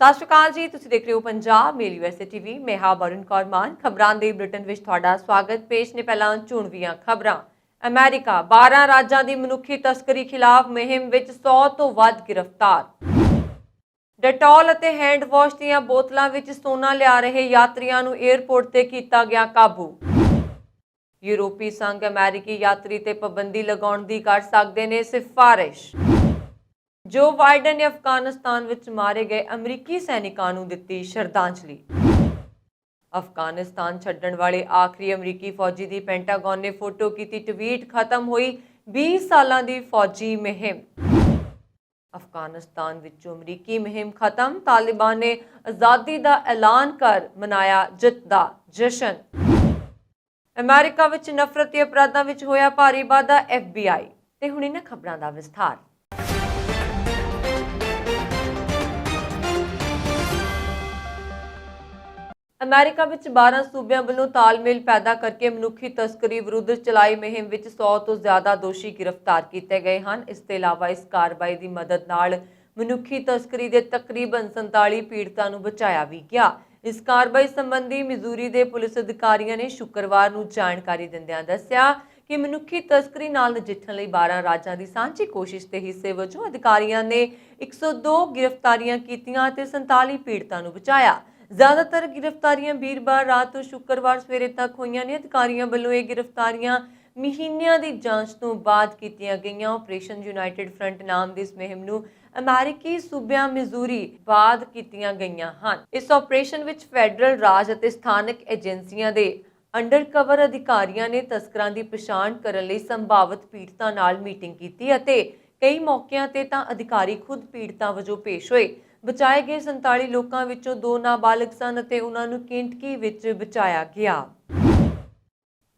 ਸਤਿ ਸ਼੍ਰੀ ਅਕਾਲ ਜੀ। ਤੁਸੀਂ ਦੇਖ ਰਹੇ ਹੋ ਪੰਜਾਬ ਮੇਲ ਯੂਐਸਏ ਟੀਵੀ। ਮੈਂ ਹਾਂ ਵਰੁਣ ਕੌਰ ਮਾਨ। ਖਬਰਾਂ ਦੇ ਬੁਲੇਟਿਨ ਵਿੱਚ ਤੁਹਾਡਾ ਸਵਾਗਤ। ਪੇਸ਼ ਨੇ ਪਹਿਲਾਂ ਚੋਣਵੀਆਂ ਖਬਰਾਂ। ਅਮਰੀਕਾ 12 ਰਾਜਾਂ ਦੀ ਮਨੁੱਖੀ ਤਸਕਰੀ ਖਿਲਾਫ ਮੁਹਿੰਮ ਵਿੱਚ 100 ਤੋਂ ਵੱਧ ਗ੍ਰਿਫਤਾਰ। ਡੈਟੋਲ ਅਤੇ ਹੈਂਡ ਵਾਸ਼ ਦੀਆਂ ਬੋਤਲਾਂ ਵਿੱਚ ਸੋਨਾ ਲਿਆ ਰਹੇ ਯਾਤਰੀਆਂ ਨੂੰ 에ਅਰਪੋਰਟ ਤੇ ਕੀਤਾ ਗਿਆ ਕਾਬੂ। ਯੂਰਪੀ ਸੰਘ ਅਮਰੀਕੀ ਯਾਤਰੀ ਤੇ ਪਾਬੰਦੀ ਲਗਾਉਣ ਦੀ ਕਰ ਸਕਦੇ ਨੇ ਸਿਫਾਰਿਸ਼। ਜੋ ਬਾਈਡਨ ਨੇ ਅਫਗਾਨਿਸਤਾਨ ਵਿੱਚ ਮਾਰੇ ਗਏ ਅਮਰੀਕੀ ਸੈਨਿਕਾਂ ਨੂੰ ਦਿੱਤੀ ਸ਼ਰਧਾਂਜਲੀ। ਅਫਗਾਨਿਸਤਾਨ ਛੱਡਣ ਵਾਲੇ ਆਖਰੀ ਅਮਰੀਕੀ ਫੌਜੀ ਦੀ ਪੈਂਟਾਗਨ ਨੇ ਫੋਟੋ ਕੀਤੀ ਟਵੀਟ। ਖਤਮ ਹੋਈ 20 ਸਾਲਾਂ ਦੀ ਫੌਜੀ ਮੁਹਿੰਮ। ਅਫਗਾਨਿਸਤਾਨ ਵਿੱਚੋਂ ਅਮਰੀਕੀ ਮੁਹਿੰਮ ਖਤਮ। ਤਾਲਿਬਾਨ ਨੇ ਆਜ਼ਾਦੀ ਦਾ ਐਲਾਨ ਕਰ ਮਨਾਇਆ ਜਿੱਤ ਦਾ ਜਸ਼ਨ। ਅਮਰੀਕਾ ਵਿੱਚ ਨਫ਼ਰਤ ਦੇ ਅਪਰਾਧਾਂ ਵਿੱਚ ਹੋਇਆ ਭਾਰੀ ਵਾਧਾ। FBI ਤੇ ਹੁਣ ਇਹਨਾਂ ਖਬਰਾਂ ਦਾ ਵਿਸਥਾਰ। ਅਮਰੀਕਾ ਵਿੱਚ 12 ਸੂਬਿਆਂ ਵੱਲੋਂ ਤਾਲਮੇਲ ਪੈਦਾ ਕਰਕੇ ਮਨੁੱਖੀ ਤਸਕਰੀ ਵਿਰੁੱਧ ਚਲਾਈ ਮੁਹਿੰਮ ਵਿੱਚ 100 ਤੋਂ ਜ਼ਿਆਦਾ ਦੋਸ਼ੀ ਗ੍ਰਿਫਤਾਰ ਕੀਤੇ ਗਏ ਹਨ। ਇਸ ਤੋਂ ਇਲਾਵਾ ਇਸ ਕਾਰਵਾਈ ਦੀ ਮਦਦ ਨਾਲ ਮਨੁੱਖੀ ਤਸਕਰੀ ਦੇ ਤਕਰੀਬਨ 47 ਪੀੜਤਾਂ ਨੂੰ ਬਚਾਇਆ ਵੀ ਗਿਆ। ਇਸ ਕਾਰਵਾਈ ਸੰਬੰਧੀ ਮਿਜ਼ੂਰੀ ਦੇ ਪੁਲਿਸ ਅਧਿਕਾਰੀਆਂ ਨੇ ਸ਼ੁੱਕਰਵਾਰ ਨੂੰ ਜਾਣਕਾਰੀ ਦਿੰਦਿਆਂ ਦੱਸਿਆ ਕਿ ਮਨੁੱਖੀ ਤਸਕਰੀ ਨਾਲ ਨਜਿੱਠਣ ਲਈ 12 ਰਾਜਾਂ ਦੀ ਸਾਂਝੀ ਕੋਸ਼ਿਸ਼ ਦੇ ਹਿੱਸੇ ਵਜੋਂ ਅਧਿਕਾਰੀਆਂ ਨੇ 102 ਗ੍ਰਿਫਤਾਰੀਆਂ ਕੀਤੀਆਂ ਅਤੇ 47 ਪੀੜਤਾਂ ਨੂੰ ਬਚਾਇਆ। ਜ਼ਿਆਦਾਤਰ ਗ੍ਰਿਫਤਾਰੀਆਂ ਵੀਰਵਾਰ ਰਾਤ ਤੋਂ ਸ਼ੁੱਕਰਵਾਰ ਸਵੇਰੇ ਤੱਕ ਹੋਈਆਂ ਨੇ। ਅਧਿਕਾਰੀਆਂ ਵੱਲੋਂ ਇਹ ਗ੍ਰਿਫਤਾਰੀਆਂ ਮਹੀਨਿਆਂ ਦੀ ਜਾਂਚ ਤੋਂ ਬਾਅਦ ਕੀਤੀਆਂ ਗਈਆਂ। ਆਪਰੇਸ਼ਨ ਯੂਨਾਈਟਿਡ ਫਰੰਟ ਨਾਮ ਦੀ ਇਸ ਮੁਹਿੰਮ ਨੂੰ ਅਮਰੀਕੀ ਸੂਬਿਆਂ ਮਿਜ਼ੂਰੀ ਬਾਅਦ ਕੀਤੀਆਂ ਗਈਆਂ ਹਨ। ਇਸ ਆਪਰੇਸ਼ਨ ਵਿੱਚ ਫੈਡਰਲ ਰਾਜ ਅਤੇ ਸਥਾਨਕ ਏਜੰਸੀਆਂ ਦੇ ਅੰਡਰਕਵਰ ਅਧਿਕਾਰੀਆਂ ਨੇ ਤਸਕਰਾਂ ਦੀ ਪਛਾਣ ਕਰਨ ਲਈ ਸੰਭਾਵਿਤ ਪੀੜਤਾਂ ਨਾਲ ਮੀਟਿੰਗ ਕੀਤੀ ਅਤੇ ਕਈ ਮੌਕਿਆਂ ਤੇ ਤਾਂ ਅਧਿਕਾਰੀ ਖੁਦ ਪੀੜਤਾਂ ਵਜੋਂ ਪੇਸ਼ ਹੋਏ। ਬਚਾਏ ਗਏ 47 ਲੋਕਾਂ ਵਿੱਚੋਂ 2 ਨਾਬਾਲਗ ਸਨ ਅਤੇ ਉਹਨਾਂ ਨੂੰ ਕੇਂਟਕੀ ਵਿੱਚ ਬਚਾਇਆ ਗਿਆ।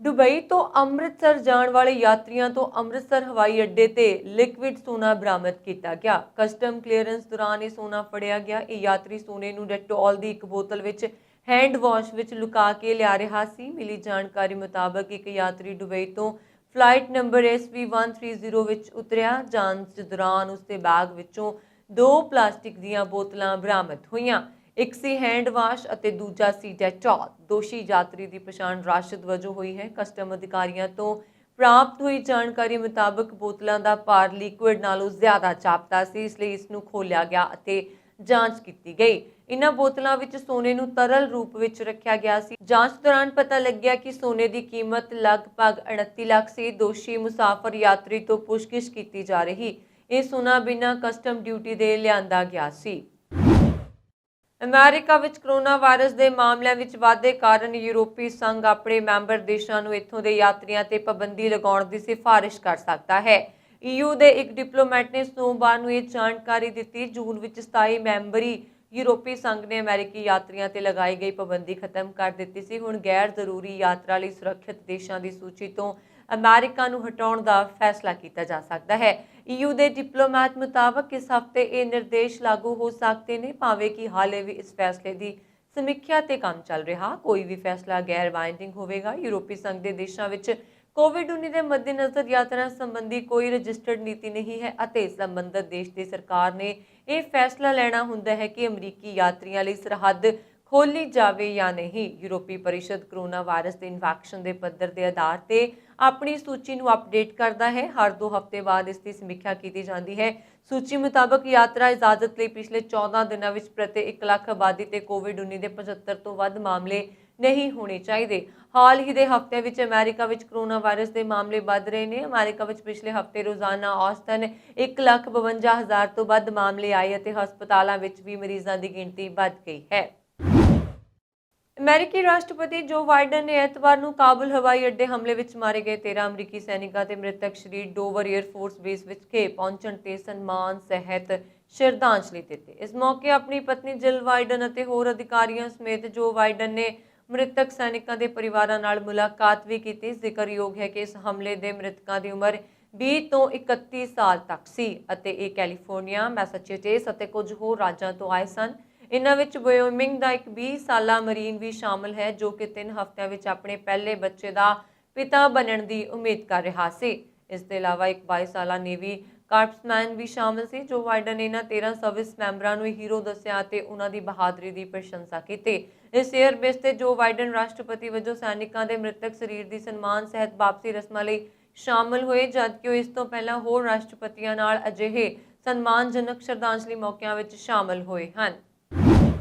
ਦੁਬਈ ਤੋਂ ਅੰਮ੍ਰਿਤਸਰ ਜਾਣ ਵਾਲੇ ਯਾਤਰੀਆਂ ਤੋਂ ਅੰਮ੍ਰਿਤਸਰ ਹਵਾਈ ਅੱਡੇ ਤੇ ਲਿਕਵਿਡ ਸੋਨਾ ਬਰਾਮਦ ਕੀਤਾ ਗਿਆ। ਕਸਟਮ ਕਲੀਅਰੈਂਸ ਦੌਰਾਨ ਇਹ ਸੋਨਾ ਫੜਿਆ ਗਿਆ। ਇਹ ਯਾਤਰੀ ਸੋਨੇ ਨੂੰ ਡੈਟੋਲ ਦੀ ਇੱਕ ਬੋਤਲ ਵਿੱਚ ਹੈਂਡ ਵਾਸ਼ ਵਿੱਚ ਲੁਕਾ ਕੇ ਲਿਆ ਰਿਹਾ ਸੀ। ਮਿਲੀ ਜਾਣਕਾਰੀ ਮੁਤਾਬਕ ਇੱਕ ਯਾਤਰੀ ਦੁਬਈ ਤੋਂ ਫਲਾਈਟ ਨੰਬਰ SV130 ਵਿੱਚ ਉਤਰਿਆ। ਜਾਂਚ ਦੌਰਾਨ ਉਸਦੇ ਬੈਗ ਵਿੱਚੋਂ 2 ਪਲਾਸਟਿਕ ਦੀਆਂ ਬੋਤਲਾਂ ਬਰਾਮਦ ਹੋਈਆਂ। ਇੱਕ ਸੀ ਹੈਂਡ ਵਾਸ਼ ਅਤੇ ਦੂਜਾ ਸੀ ਡੈਟੋਲ। ਦੋਸ਼ੀ ਯਾਤਰੀ ਦੀ ਪਛਾਣ ਰਾਸ਼ਦ ਵਜੋਂ ਹੋਈ ਹੈ। ਕਸਟਮ ਅਧਿਕਾਰੀਆਂ ਤੋਂ ਪ੍ਰਾਪਤ ਹੋਈ ਜਾਣਕਾਰੀ ਮੁਤਾਬਕ ਬੋਤਲਾਂ ਦਾ ਭਾਰ ਲਿਕੁਇਡ ਨਾਲੋਂ ਜ਼ਿਆਦਾ ਜਾਪਦਾ ਸੀ, ਇਸ ਲਈ ਇਸ ਨੂੰ ਖੋਲ੍ਹਿਆ ਗਿਆ ਅਤੇ ਜਾਂਚ ਕੀਤੀ ਗਈ। ਇਹਨਾਂ ਬੋਤਲਾਂ ਵਿੱਚ ਸੋਨੇ ਨੂੰ ਤਰਲ ਰੂਪ ਵਿੱਚ ਰੱਖਿਆ ਗਿਆ ਸੀ। ਜਾਂਚ ਦੌਰਾਨ ਪਤਾ ਲੱਗਿਆ ਕਿ ਸੋਨੇ ਦੀ ਕੀਮਤ ਲਗਭਗ 38 ਲੱਖ ਸੀ। ਦੋਸ਼ੀ ਮੁਸਾਫਰ ਯਾਤਰੀ ਤੋਂ ਪੁੱਛਗਿੱਛ ਕੀਤੀ ਜਾ ਰਹੀ। ਇਹ ਸੋਨਾ ਬਿਨਾਂ ਕਸਟਮ ਡਿਊਟੀ ਦੇ ਲਿਆਂਦਾ ਗਿਆ ਸੀ। ਅਮਰੀਕਾ ਵਿੱਚ ਕੋਰੋਨਾ ਵਾਇਰਸ ਦੇ ਮਾਮਲਿਆਂ ਵਿੱਚ ਵਾਧੇ ਕਾਰਨ ਯੂਰਪੀ ਸੰਘ ਆਪਣੇ ਮੈਂਬਰ ਦੇਸ਼ਾਂ ਨੂੰ ਇੱਥੋਂ ਦੇ ਯਾਤਰੀਆਂ ਤੇ ਪਾਬੰਦੀ ਲਗਾਉਣ ਦੀ ਸਿਫਾਰਿਸ਼ ਕਰ ਸਕਦਾ ਹੈ। EU ਦੇ ਇੱਕ ਡਿਪਲੋਮੈਟ ਨੇ ਸੋਮਵਾਰ ਨੂੰ ਇਹ ਜਾਣਕਾਰੀ ਦਿੱਤੀ। ਜੂਨ ਵਿੱਚ 27 ਮੈਂਬਰੀ ਯੂਰਪੀ ਸੰਘ ਨੇ ਅਮਰੀਕੀ ਯਾਤਰੀਆਂ ਤੇ ਲਗਾਈ ਗਈ ਪਾਬੰਦੀ ਖਤਮ ਕਰ ਦਿੱਤੀ ਸੀ। ਹੁਣ ਗੈਰ ਜ਼ਰੂਰੀ ਯਾਤਰਾ ਲਈ ਸੁਰੱਖਿਅਤ ਦੇਸ਼ਾਂ ਦੀ ਸੂਚੀ ਤੋਂ ਅਮਰੀਕਾ ਨੂੰ ਹਟਾਉਣ ਦਾ ਫੈਸਲਾ ਕੀਤਾ ਜਾ ਸਕਦਾ ਹੈ। EU ਦੇ ਡਿਪਲੋਮੈਟ ਮੁਤਾਬਕ ਇਸ ਹਫ਼ਤੇ ਇਹ ਨਿਰਦੇਸ਼ ਲਾਗੂ ਹੋ ਸਕਦੇ ਨੇ, ਭਾਵੇਂ ਕਿ ਹਾਲੇ ਵੀ ਇਸ ਫੈਸਲੇ ਦੀ ਸਮੀਖਿਆ ਤੇ ਕੰਮ ਚੱਲ ਰਿਹਾ। ਕੋਈ ਵੀ ਫੈਸਲਾ ਗੈਰ ਬਾਈਂਡਿੰਗ ਹੋਵੇਗਾ। ਯੂਰਪੀ ਸੰਘ ਦੇ ਦੇਸ਼ਾਂ ਵਿੱਚ ਕੋਵਿਡ-19 ਦੇ ਮੱਦੇਨਜ਼ਰ ਯਾਤਰਾ ਸੰਬੰਧੀ ਕੋਈ ਰਜਿਸਟਰਡ ਨੀਤੀ ਨਹੀਂ ਹੈ ਅਤੇ ਸੰਬੰਧਿਤ ਦੇਸ਼ ਦੀ ਸਰਕਾਰ ਨੇ ਇਹ ਫੈਸਲਾ ਲੈਣਾ ਹੁੰਦਾ ਹੈ ਕਿ ਅਮਰੀਕੀ ਯਾਤਰੀਆਂ ਲਈ ਸਰਹੱਦ ਖੋਲ੍ਹੀ ਜਾਵੇ ਜਾਂ ਨਹੀਂ। ਯੂਰਪੀ ਪਰਿਸ਼ਦ ਕੋਰੋਨਾ ਵਾਇਰਸ ਦੇ ਇਨਫੈਕਸ਼ਨ ਦੇ ਪੱਧਰ ਦੇ ਆਧਾਰ ਤੇ ਆਪਣੀ ਸੂਚੀ ਨੂੰ ਅਪਡੇਟ ਕਰਦਾ ਹੈ। ਹਰ 2 ਹਫ਼ਤੇ ਬਾਅਦ ਇਸ ਦੀ ਸਮੀਖਿਆ ਕੀਤੀ ਜਾਂਦੀ ਹੈ। ਸੂਚੀ ਮੁਤਾਬਕ ਯਾਤਰਾ ਇਜਾਜ਼ਤ ਲਈ ਪਿਛਲੇ 14 ਦਿਨਾਂ ਵਿੱਚ ਪ੍ਰਤੀ 1 ਲੱਖ ਆਬਾਦੀ ਤੇ ਕੋਵਿਡ-19 ਦੇ 75 ਤੋਂ ਵੱਧ ਮਾਮਲੇ ਨਹੀਂ ਹੋਣੇ ਚਾਹੀਦੇ। ਹਾਲ ਹੀ ਦੇ ਹਫ਼ਤਿਆਂ ਵਿੱਚ ਅਮਰੀਕਾ ਵਿੱਚ ਕੋਰੋਨਾ ਵਾਇਰਸ ਦੇ ਮਾਮਲੇ ਵੱਧ ਰਹੇ ਨੇ। ਅਮਰੀਕਾ ਵਿੱਚ ਪਿਛਲੇ ਹਫ਼ਤੇ ਰੋਜ਼ਾਨਾ ਔਸਤਨ 1,52,000 ਤੋਂ ਵੱਧ ਮਾਮਲੇ ਆਏ ਅਤੇ ਹਸਪਤਾਲਾਂ ਵਿੱਚ ਵੀ ਮਰੀਜ਼ਾਂ ਦੀ ਗਿਣਤੀ ਵੱਧ ਗਈ ਹੈ। ਅਮਰੀਕੀ ਰਾਸ਼ਟਰਪਤੀ ਜੋ ਬਾਈਡਨ ਨੇ ਐਤਵਾਰ ਨੂੰ ਕਾਬੁਲ ਹਵਾਈ ਅੱਡੇ ਹਮਲੇ ਵਿੱਚ ਮਾਰੇ ਗਏ 13 ਅਮਰੀਕੀ ਸੈਨਿਕਾਂ ਤੇ ਮ੍ਰਿਤਕ ਸ਼ਰੀਰ ਡੋਵਰ 에ਅਰਫੋਰਸ ਬੇਸ ਵਿਖੇ ਪਹੁੰਚਣ ਤੇ ਸਨਮਾਨ ਸਹਿਤ ਸ਼ਰਧਾਂਜਲੀ ਦਿੱਤੀ। ਇਸ ਮੌਕੇ ਆਪਣੀ ਪਤਨੀ ਜਿਲ ਬਾਈਡਨ ਅਤੇ ਹੋਰ ਅਧਿਕਾਰੀਆਂ ਸਮੇਤ ਜੋ ਬਾਈਡਨ ਨੇ ਮ੍ਰਿਤਕ ਸੈਨਿਕਾਂ ਦੇ ਪਰਿਵਾਰਾਂ ਨਾਲ ਮੁਲਾਕਾਤ ਵੀ ਕੀਤੀ। ਜ਼ਿਕਰਯੋਗ ਹੈ ਕਿ ਇਸ ਹਮਲੇ ਦੇ ਮ੍ਰਿਤਕਾਂ ਦੀ ਉਮਰ 20 ਤੋਂ 31 ਸਾਲ ਤੱਕ ਸੀ ਅਤੇ ਇਹ ਕੈਲੀਫੋਰਨੀਆ, ਮੈਸਾਚੁਸੇਟਸ ਅਤੇ ਕੁਝ ਹੋਰ ਰਾਜਾਂ ਤੋਂ ਆਏ ਸਨ। ਇਨ੍ਹਾਂ ਵਿੱਚ ਵਾਇਓਮਿੰਗ ਦਾ ਇੱਕ 20 ਸਾਲਾ ਮਰੀਨ ਵੀ ਸ਼ਾਮਲ ਹੈ, ਜੋ ਕਿ 3 ਹਫ਼ਤਿਆਂ ਵਿੱਚ ਆਪਣੇ ਪਹਿਲੇ ਬੱਚੇ ਦਾ ਪਿਤਾ ਬਣਨ ਦੀ ਉਮੀਦ ਕਰ ਰਿਹਾ ਸੀ। ਇਸ ਤੋਂ ਇਲਾਵਾ ਇੱਕ 22 ਸਾਲਾ ਨੇਵੀ ਕਾਰਪਸਮੈਨ ਵੀ ਸ਼ਾਮਲ ਸੀ। ਜੋ ਬਾਈਡਨ ਨੇ ਇਹਨਾਂ 13 ਸਰਵਿਸ ਮੈਂਬਰਾਂ ਨੂੰ ਹੀਰੋ ਦੱਸਿਆ ਅਤੇ ਉਹਨਾਂ ਦੀ ਬਹਾਦਰੀ ਦੀ ਪ੍ਰਸ਼ੰਸਾ ਕੀਤੀ। ਇਸ ਏਅਰਬੇਸ ਤੇ ਜੋ ਬਾਈਡਨ ਰਾਸ਼ਟਰਪਤੀ ਵਜੋਂ ਸੈਨਿਕਾਂ ਦੇ ਮ੍ਰਿਤਕ ਸਰੀਰ ਦੀ ਸਨਮਾਨ ਸਹਿਤ ਵਾਪਸੀ ਰਸਮਾਂ ਲਈ ਸ਼ਾਮਲ ਹੋਏ, ਜਦਕਿ ਉਹ ਇਸ ਤੋਂ ਪਹਿਲਾਂ ਹੋਰ ਰਾਸ਼ਟਰਪਤੀਆਂ ਨਾਲ ਅਜਿਹੇ ਸਨਮਾਨਜਨਕ ਸ਼ਰਧਾਂਜਲੀ ਮੌਕਿਆਂ ਵਿੱਚ ਸ਼ਾਮਲ ਹੋਏ ਹਨ।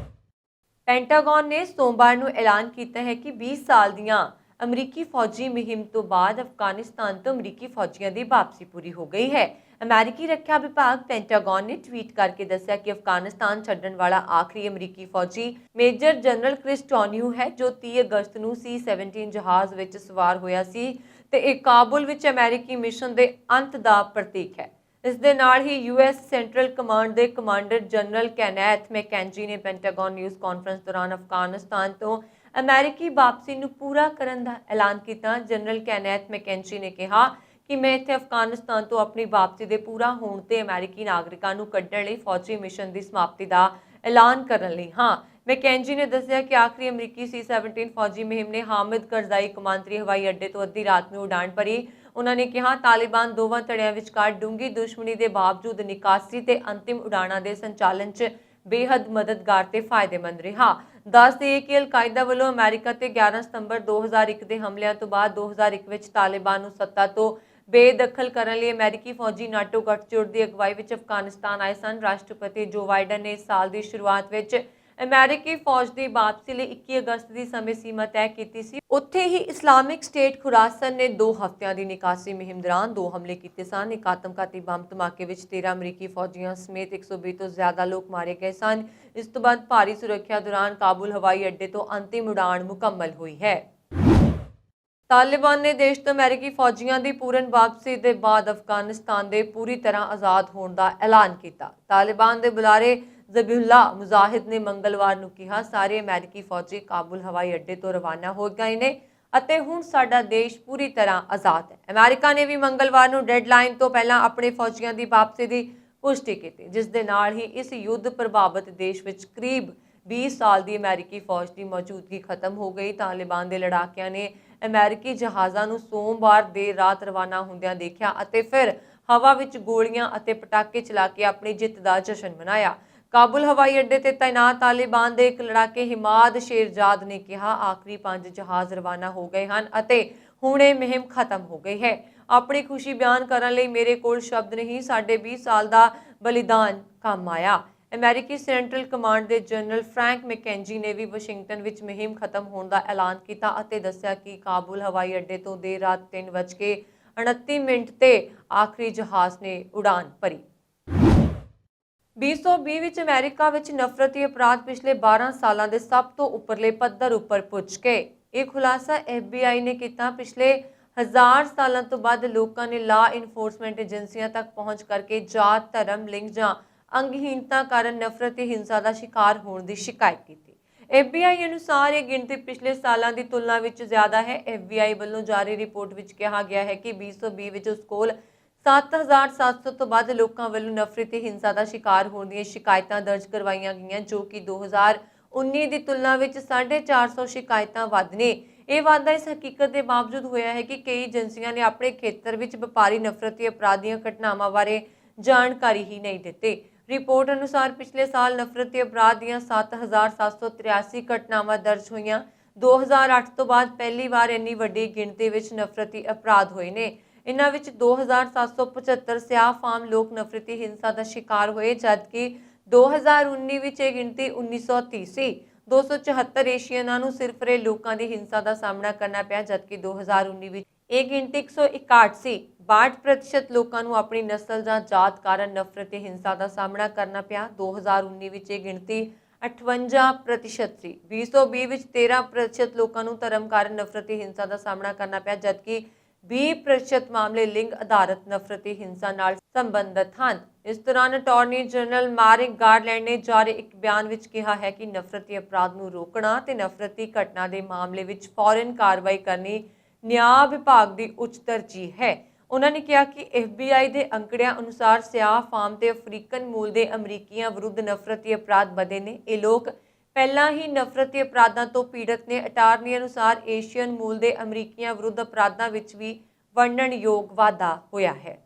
ਪੈਂਟਾਗਨ ਨੇ ਸੋਮਵਾਰ ਨੂੰ ਐਲਾਨ ਕੀਤਾ ਹੈ ਕਿ 20 ਸਾਲ ਦੀਆਂ ਅਮਰੀਕੀ ਫੌਜੀ ਮੁਹਿੰਮ ਤੋਂ ਬਾਅਦ ਅਫਗਾਨਿਸਤਾਨ ਤੋਂ ਅਮਰੀਕੀ ਫੌਜੀਆਂ ਦੀ ਵਾਪਸੀ ਪੂਰੀ ਹੋ ਗਈ ਹੈ। ਅਮਰੀਕੀ ਰੱਖਿਆ ਵਿਭਾਗ ਪੈਂਟਾਗਨ ਨੇ ਟਵੀਟ ਕਰਕੇ ਦੱਸਿਆ ਕਿ ਅਫਗਾਨਿਸਤਾਨ ਛੱਡਣ ਵਾਲਾ ਆਖਰੀ ਅਮਰੀਕੀ ਫੌਜੀ ਮੇਜਰ ਜਨਰਲ ਕ੍ਰਿਸ ਟੋਨਿਊ ਹੈ, ਜੋ 30 ਅਗਸਤ ਨੂੰ C-17 ਜਹਾਜ਼ ਵਿੱਚ ਸਵਾਰ ਹੋਇਆ ਸੀ ਤੇ ਇਹ ਕਾਬੁਲ ਵਿੱਚ ਅਮਰੀਕੀ ਮਿਸ਼ਨ ਦੇ ਅੰਤ ਦਾ ਪ੍ਰਤੀਕ ਹੈ। ਇਸ ਦੇ ਨਾਲ ਹੀ US ਸੈਂਟਰਲ ਕਮਾਂਡ ਦੇ ਕਮਾਂਡਰ ਜਨਰਲ ਕੈਨੈਥ ਮੈਕੈਂਜੀ ਨੇ ਪੈਂਟਾਗਨ ਨਿਊਜ਼ ਕਾਨਫਰੰਸ ਦੌਰਾਨ ਅਫਗਾਨਿਸਤਾਨ ਤੋਂ ਅਮਰੀਕੀ ਵਾਪਸੀ ਨੂੰ ਪੂਰਾ ਕਰਨ ਦਾ ਐਲਾਨ ਕੀਤਾ। ਜਨਰਲ ਕੈਨੈਥ ਮੈਕੈਂਜੀ ਨੇ ਕਿਹਾ ਕਿ ਮੈਂ ਇੱਥੇ ਅਫਗਾਨਿਸਤਾਨ ਤੋਂ ਆਪਣੀ ਵਾਪਸੀ ਦੇ ਪੂਰਾ ਹੋਣ ਤੇ ਅਮਰੀਕੀ ਨਾਗਰਿਕਾਂ ਨੂੰ ਕੱਢਣ ਲਈ ਫੌਜੀ ਮਿਸ਼ਨ ਦੀ ਸਮਾਪਤੀ ਦਾ ਐਲਾਨ ਕਰਨ ਲਈ ਹਾਂ। ਮੈਕੈਂਜੀ ਨੇ ਦੱਸਿਆ ਕਿ ਆਖਰੀ ਅਮਰੀਕੀ C-17 ਫੌਜੀ ਮੁਹਿੰਮ ਨੇ ਹਾਮਿਦ ਕਰਜ਼ਾਈ ਕੌਮਾਂਤਰੀ ਹਵਾਈ ਅੱਡੇ ਤੋਂ ਅੱਧੀ ਰਾਤ ਨੂੰ ਉਡਾਣ ਭਰੀ। ਉਹਨਾਂ ਨੇ ਕਿਹਾ, ਤਾਲਿਬਾਨ ਦੋਵਾਂ ਧੜਿਆਂ ਵਿਚਕਾਰ ਡੂੰਘੀ ਦੁਸ਼ਮਣੀ ਦੇ ਬਾਵਜੂਦ ਨਿਕਾਸੀ ਤੇ ਅੰਤਿਮ ਉਡਾਣਾਂ ਦੇ ਸੰਚਾਲਨ 'ਚ ਬੇਹੱਦ ਮਦਦਗਾਰ ਤੇ ਫਾਇਦੇਮੰਦ ਰਿਹਾ। ਦੱਸ ਦੇਈਏ ਕਿ ਅਲ-ਕਾਇਦਾ ਵੱਲੋਂ ਅਮਰੀਕਾ ਤੇ 11 ਸਤੰਬਰ 2001 ਦੇ ਹਮਲਿਆਂ ਤੋਂ ਬਾਅਦ 2001 ਵਿੱਚ ਤਾਲਿਬਾਨ ਨੂੰ ਸੱਤਾ ਤੋਂ ਬੇਦਖਲ ਕਰਨ ਲਈ ਅਮਰੀਕੀ ਫੌਜੀ ਨਾਟੋ ਗੱਠਜੋੜ ਦੀ ਅਗਵਾਈ ਵਿੱਚ ਅਫਗਾਨਿਸਤਾਨ ਆਏ ਸਨ। ਰਾਸ਼ਟਰਪਤੀ ਜੋ ਬਾਈਡਨ ਨੇ ਇਸ ਸਾਲ ਦੀ ਸ਼ੁਰੂਆਤ ਵਿੱਚ ਅਮਰੀਕੀ ਫੌਜ ਦੀ ਵਾਪਸੀ ਲਈ 21 ਅਗਸਤ ਦੀ ਸਮੇਂ ਸੀਮਾ ਤੈਅ ਕੀਤੀ ਸੀ। ਉੱਥੇ ਹੀ ਇਸਲਾਮਿਕ ਸਟੇਟ ਖੁਰਾਸਨ ਨੇ 2 ਹਫ਼ਤਿਆਂ ਦੀ ਨਿਕਾਸੀ ਮੁਹਿੰਮ ਦੌਰਾਨ 2 ਹਮਲੇ ਕੀਤੇ ਸਨ। ਇੱਕ ਆਤਮਘਾਤੀ ਬੰਬ ਧਮਾਕੇ ਵਿੱਚ 13 ਅਮਰੀਕੀ ਫੌਜੀਆਂ ਸਮੇਤ 120 ਤੋਂ ਜ਼ਿਆਦਾ ਲੋਕ ਮਾਰੇ ਗਏ ਸਨ। ਇਸ ਤੋਂ ਬਾਅਦ ਭਾਰੀ ਸੁਰੱਖਿਆ ਦੌਰਾਨ ਕਾਬੁਲ ਹਵਾਈ ਅੱਡੇ ਤੋਂ ਅੰਤਿਮ ਉਡਾਣ ਮੁਕੰਮਲ ਹੋਈ ਹੈ। ਤਾਲਿਬਾਨ ਨੇ ਦੇਸ਼ ਤੋਂ ਅਮਰੀਕੀ ਫੌਜੀਆਂ ਦੀ ਪੂਰਨ ਵਾਪਸੀ ਦੇ ਬਾਅਦ ਅਫਗਾਨਿਸਤਾਨ ਦੇ ਪੂਰੀ ਤਰ੍ਹਾਂ ਆਜ਼ਾਦ ਹੋਣ ਦਾ ਐਲਾਨ ਕੀਤਾ। ਤਾਲਿਬਾਨ ਦੇ ਬੁਲਾਰੇ ਜ਼ਬੀਹੁੱਲਾ ਮੁਜਾਹਿਦ ਨੇ ਮੰਗਲਵਾਰ ਨੂੰ ਕਿਹਾ, ਸਾਰੇ ਅਮਰੀਕੀ ਫੌਜੀ ਕਾਬੁਲ ਹਵਾਈ ਅੱਡੇ ਤੋਂ ਰਵਾਨਾ ਹੋ ਗਏ ਨੇ ਅਤੇ ਹੁਣ ਸਾਡਾ ਦੇਸ਼ ਪੂਰੀ ਤਰ੍ਹਾਂ ਆਜ਼ਾਦ ਹੈ। ਅਮਰੀਕਾ ਨੇ ਵੀ ਮੰਗਲਵਾਰ ਨੂੰ ਡੈਡਲਾਈਨ ਤੋਂ ਪਹਿਲਾਂ ਆਪਣੇ ਫੌਜੀਆਂ ਦੀ ਵਾਪਸੀ ਦੀ ਪੁਸ਼ਟੀ ਕੀਤੀ, ਜਿਸ ਦੇ ਨਾਲ ਹੀ ਇਸ ਯੁੱਧ ਪ੍ਰਭਾਵਿਤ ਦੇਸ਼ ਵਿੱਚ ਕਰੀਬ 20 ਸਾਲ ਦੀ ਅਮਰੀਕੀ ਫੌਜ ਦੀ ਮੌਜੂਦਗੀ ਖਤਮ ਹੋ ਗਈ। ਤਾਲਿਬਾਨ ਦੇ ਲੜਾਕਿਆਂ ਨੇ ਅਮਰੀਕੀ ਜਹਾਜ਼ਾਂ ਨੂੰ ਸੋਮਵਾਰ ਦੇਰ ਰਾਤ ਰਵਾਨਾ ਹੁੰਦਿਆਂ ਦੇਖਿਆ ਅਤੇ ਫਿਰ ਹਵਾ ਵਿੱਚ ਗੋਲੀਆਂ ਅਤੇ ਪਟਾਕੇ ਚਲਾ ਕੇ ਆਪਣੀ ਜਿੱਤ ਦਾ ਜਸ਼ਨ ਮਨਾਇਆ। ਕਾਬੁਲ ਹਵਾਈ ਅੱਡੇ ਤੇ ਤਾਇਨਾਤ ਤਾਲਿਬਾਨ ਦੇ ਇੱਕ ਲੜਾਕੇ ਹਿਮਾਦ ਸ਼ੇਰਜ਼ਾਦ ਨੇ ਕਿਹਾ, ਆਖਰੀ 5 ਜਹਾਜ਼ ਰਵਾਨਾ ਹੋ ਗਏ ਹਨ ਅਤੇ ਹੁਣ ਇਹ ਮੁਹਿੰਮ ਖਤਮ ਹੋ ਗਈ ਹੈ। ਆਪਣੀ ਖੁਸ਼ੀ ਬਿਆਨ ਕਰਨ ਲਈ ਮੇਰੇ ਕੋਲ ਸ਼ਬਦ ਨਹੀਂ, ਸਾਡੇ 20 ਸਾਲ ਦਾ ਬਲੀਦਾਨ ਕੰਮ ਆਇਆ। ਅਮਰੀਕੀ ਸੈਂਟਰਲ ਕਮਾਂਡ ਦੇ ਜਨਰਲ ਫਰੈਂਕ ਮੈਕੈਂਜੀ ਨੇ ਵੀ ਵਾਸ਼ਿੰਗਟਨ ਵਿੱਚ ਮੁਹਿੰਮ ਖਤਮ ਹੋਣ ਦਾ ਐਲਾਨ ਕੀਤਾ ਅਤੇ ਦੱਸਿਆ ਕਿ ਕਾਬੁਲ ਹਵਾਈ ਅੱਡੇ ਤੋਂ ਦੇਰ ਰਾਤ 3:29 ਤੇ ਆਖਰੀ ਜਹਾਜ਼ ਨੇ ਉਡਾਨ ਭਰੀ। 2020 ਵਿੱਚ ਅਮਰੀਕਾ ਵਿੱਚ ਨਫ਼ਰਤੀ ਅਪਰਾਧ ਪਿਛਲੇ 12 ਸਾਲਾਂ ਦੇ ਸਭ ਤੋਂ ਉੱਪਰਲੇ ਪੱਧਰ ਉੱਪਰ ਪੁੱਜ ਗਏ। ਇਹ ਖੁਲਾਸਾ FBI ਨੇ ਕੀਤਾ। ਪਿਛਲੇ 1000 ਸਾਲਾਂ ਤੋਂ ਵੱਧ ਲੋਕਾਂ ਨੇ ਲਾਅ ਇਨਫੋਰਸਮੈਂਟ ਏਜੰਸੀਆਂ ਤੱਕ ਪਹੁੰਚ ਕਰਕੇ ਜਾਤ, ਧਰਮ, ਲਿੰਗ ਜਾਂ ਅੰਗਹੀਣਤਾ ਕਾਰਨ ਨਫ਼ਰਤ ਤੇ ਹਿੰਸਾ ਦਾ ਸ਼ਿਕਾਰ ਹੋਣ ਦੀ ਸ਼ਿਕਾਇਤ ਕੀਤੀ। FBI ਅਨੁਸਾਰ ਇਹ ਗਿਣਤੀ ਪਿਛਲੇ ਸਾਲਾਂ ਦੀ ਤੁਲਨਾ ਵਿੱਚ ਜ਼ਿਆਦਾ ਹੈ। FBI ਵੱਲੋਂ ਜਾਰੀ ਰਿਪੋਰਟ ਵਿੱਚ ਕਿਹਾ ਗਿਆ ਹੈ ਕਿ 2020 ਵਿੱਚ ਉਸ ਕੋਲ 7700 ਤੋਂ ਵੱਧ ਲੋਕਾਂ ਵੱਲੋਂ ਨਫ਼ਰਤ ਤੇ ਹਿੰਸਾ ਦਾ ਸ਼ਿਕਾਰ ਹੋਣ ਦੀਆਂ ਸ਼ਿਕਾਇਤਾਂ ਦਰਜ ਕਰਵਾਈਆਂ ਗਈਆਂ, ਜੋ ਕਿ 2019 ਦੀ ਤੁਲਨਾ ਵਿੱਚ 450 ਸ਼ਿਕਾਇਤਾਂ ਵੱਧ ਨੇ। ਇਹ ਵਾਧਾ ਇਸ ਹਕੀਕਤ ਦੇ ਬਾਵਜੂਦ ਹੋਇਆ ਹੈ ਕਿ ਕਈ ਏਜੰਸੀਆਂ ਨੇ ਆਪਣੇ ਖੇਤਰ ਵਿੱਚ ਵਪਾਰੀ ਨਫ਼ਰਤੀ ਅਪਰਾਧ ਦੀਆਂ ਘਟਨਾਵਾਂ ਬਾਰੇ ਜਾਣਕਾਰੀ ਹੀ ਨਹੀਂ ਦਿੱਤੀ। ਰਿਪੋਰਟ ਅਨੁਸਾਰ ਪਿਛਲੇ ਸਾਲ ਨਫ਼ਰਤੀ ਅਪਰਾਧ ਦੀਆਂ 7783 ਘਟਨਾਵਾਂ ਦਰਜ ਹੋਈਆਂ। 2008 ਤੋਂ ਬਾਅਦ ਪਹਿਲੀ ਵਾਰ ਇੰਨੀ ਵੱਡੀ ਗਿਣਤੀ ਵਿੱਚ ਨਫ਼ਰਤੀ ਅਪਰਾਧ ਹੋਏ ਨੇ। ਇਨ੍ਹਾਂ ਵਿੱਚ 2775 ਸਿਆਫ ਆਮ ਲੋਕ ਨਫ਼ਰਤੀ ਹਿੰਸਾ ਦਾ ਸ਼ਿਕਾਰ ਹੋਏ, ਜਦਕਿ 2019 ਵਿੱਚ ਇਹ ਗਿਣਤੀ 1930 ਸੀ। 274 ਏਸ਼ੀਅਨਾਂ ਨੂੰ ਸਿਰਫ ਇਹ ਲੋਕਾਂ ਦੀ ਹਿੰਸਾ ਦਾ ਸਾਹਮਣਾ ਕਰਨਾ ਪਿਆ, ਜਦਕਿ 2019 ਵਿੱਚ ਇਹ ਗਿਣਤੀ 161 ਸੀ। 62% ਲੋਕਾਂ ਨੂੰ ਆਪਣੀ ਨਸਲ ਜਾਂ ਜਾਤ ਕਾਰਨ ਨਫ਼ਰਤ ਤੇ ਹਿੰਸਾ ਦਾ ਸਾਹਮਣਾ ਕਰਨਾ ਪਿਆ। 2019 ਵਿੱਚ ਇਹ ਗਿਣਤੀ 58% ਸੀ। 2020 ਵਿੱਚ 13% ਲੋਕਾਂ ਨੂੰ ਧਰਮ ਕਾਰਨ ਨਫ਼ਰਤ ਤੇ ਹਿੰਸਾ ਦਾ ਸਾਹਮਣਾ ਕਰਨਾ ਪਿਆ, ਜਦਕਿ 20% ਮਾਮਲੇ ਲਿੰਗ ਆਧਾਰਿਤ ਨਫ਼ਰਤ ਤੇ ਹਿੰਸਾ ਨਾਲ ਸੰਬੰਧਿਤ ਹਨ। ਇਸ ਦੌਰਾਨ ਅਟਾਰਨੀ ਜਨਰਲ ਮੈਰਿਕ ਗਾਰਲੈਂਡ ਨੇ ਜਾਰੀ ਇੱਕ ਬਿਆਨ ਵਿੱਚ ਕਿਹਾ ਹੈ ਕਿ ਨਫ਼ਰਤੀ ਅਪਰਾਧ ਨੂੰ ਰੋਕਣਾ ਤੇ ਨਫ਼ਰਤੀ ਘਟਨਾ ਦੇ ਮਾਮਲੇ ਵਿੱਚ ਫੌਰਨ ਕਾਰਵਾਈ ਕਰਨੀ ਨਿਆਂ ਵਿਭਾਗ ਦੀ ਉੱਚ ਤਰਜੀਹ ਹੈ। ਉਹਨਾਂ ਨੇ ਕਿਹਾ ਕਿ FBI ਦੇ ਅੰਕੜਿਆਂ ਅਨੁਸਾਰ ਸਿਆਹ, ਫਾਮ ਤੇ ਅਫਰੀਕਨ ਮੂਲ ਦੇ ਅਮਰੀਕੀਆਂ ਵਿਰੁੱਧ ਨਫ਼ਰਤੀ ਅਪਰਾਧ ਵਧੇ ਨੇ। ਇਹ ਲੋਕ ਪਹਿਲਾਂ ਹੀ ਨਫ਼ਰਤੀ ਅਪਰਾਧਾਂ ਤੋਂ ਪੀੜਤ ਨੇ। ਅਟਾਰਨੀ ਅਨੁਸਾਰ ਏਸ਼ੀਅਨ ਮੂਲ ਦੇ ਅਮਰੀਕੀਆਂ ਵਿਰੁੱਧ ਅਪਰਾਧਾਂ ਵਿੱਚ ਵੀ ਵਰਣਨਯੋਗ ਵਾਧਾ ਹੋਇਆ ਹੈ।